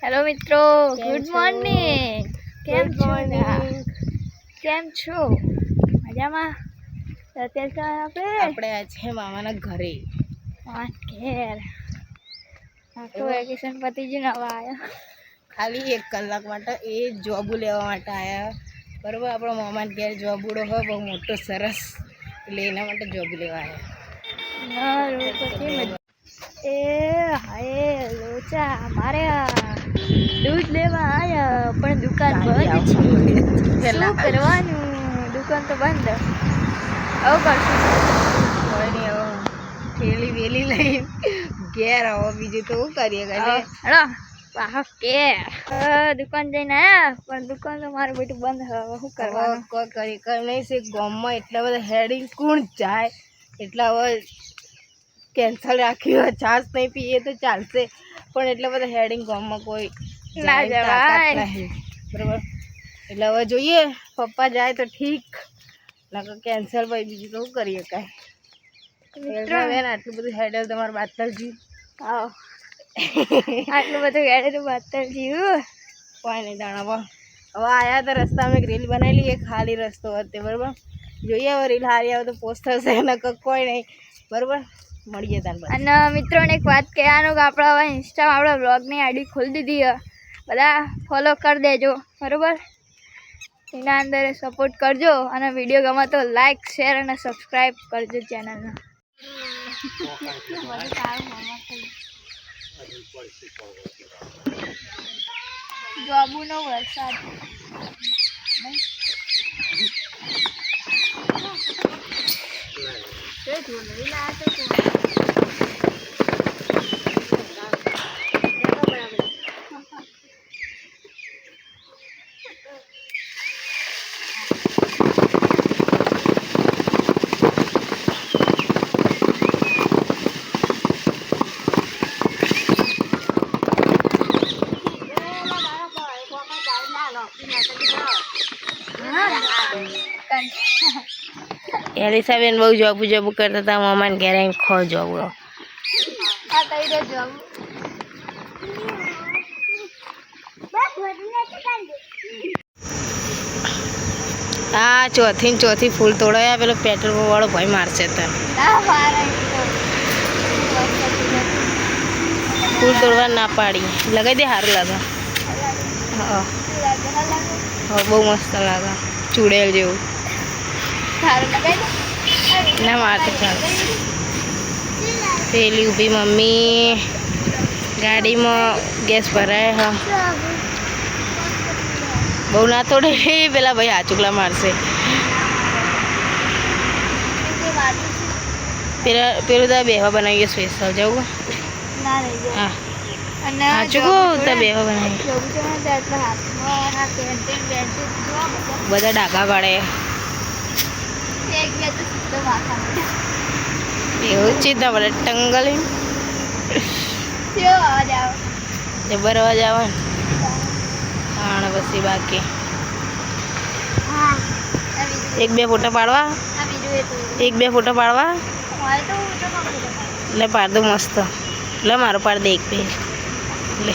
Hello મિત્રો, good morning. કેમ છો? મજામાં? અત્યારે આપણે આ છે મામાના ઘરે. ઘેર આખું વેકેશન પતી ગયું ને હવે આવ્યા ખાલી 1 કલાક માટે એ જોબુ લેવા માટે આવ્યા. બરાબર, આપણો મામાના ઘેર જોબુડો હોય બહુ મોટો સરસ, એટલે એના માટે જોબુ લેવા આવ્યા. એ હાય લોચા મારે દૂધ લેવા આવ્યા પણ દુકાન બંધ છે. શું કરવાનું? દુકાન તો બંધ. આવું કરશું કોઈ નહીં, હવે થેલી વેલી લઈ ઘેર આવો. બીજું તો શું કરીએ? દુકાન જઈને આવ્યા પણ દુકાન તો મારું બેટું બંધ. હવે શું કરવાનું? કોઈ કરી નહીં છે. ગામમાં એટલા બધા હેડિંગ કોણ જાય, એટલા હવે કેન્સલ રાખ્યું હોય. છાશ નહીં પીએ તો ચાલશે, પણ એટલા બધા હેડિંગ ગામમાં કોઈ ના જવાય નહીં. બરાબર, એટલે હવે જોઈએ, પપ્પા જાય તો ઠીક, નકર કેન્સલ. ભાઈ બીજું તો શું કરીએ? કાંઈ આટલું બધું હેડલ તમારે બાતલજી. આટલું બધું હેડે તો બાતલ જીવું કોઈ નહીં જાણવા. હવે આવ્યા તો રસ્તામાં એક રીલ બનાવેલી, એક ખાલી રસ્તો હતો. બરાબર, જોઈએ હવે રીલ હારી આવે તો પોસ્ટ થશે, નકર કોઈ નહીં. બરાબર, મળીએ તાર. અને મિત્રોને એક વાત કહેવાનું કે આપણે હવે ઇન્સ્ટામાં આપણે બ્લોગની આઈડી ખોલી દીધી. બધા ફોલો કરી દેજો. બરાબર, એના અંદર સપોર્ટ કરજો અને વિડીયો ગમે તો લાઈક, શેર અને સબસ્ક્રાઈબ કરજો ચેનલને. જોબુનો વરસાદ એલિસાબેન બહુ જોબુ કરતા હતા. મામાને ઘેર આવીને ખો જોબુ. હા, ચોથી ફૂલ તોડાયા. પેલો પેટ્રોલ વાળો ભાઈ મારશે તને. ફૂલ તોડવા ના પાડી. લગાવી દે, સારું લાગે. હા, બહુ મસ્ત લાગે, ચૂડેલ જેવું. ના મારતો ચાલે. પેલી ઊભી મમ્મી ગાડીમાં ગેસ ભરાય. હા, બહુ ના તોડે. પેલા ભાઈ હાચુકલા મારશે. પેલું તો બેહવા બનાવીએ સ્પેશિયલ જવું. હા, હાચુકું તો બેહવા બનાવી. બધા ડાઘા પાડે. એવું ચીતા પડે ટંગલી. જબર અવાજ આવે ને. હા, પછી બાકી 1-2 ફોટા પાડવા. 1-2 ફોટા પાડવા. એટલે પાડ દો મસ્ત. એટલે મારો પાડ દે 1-2. એટલે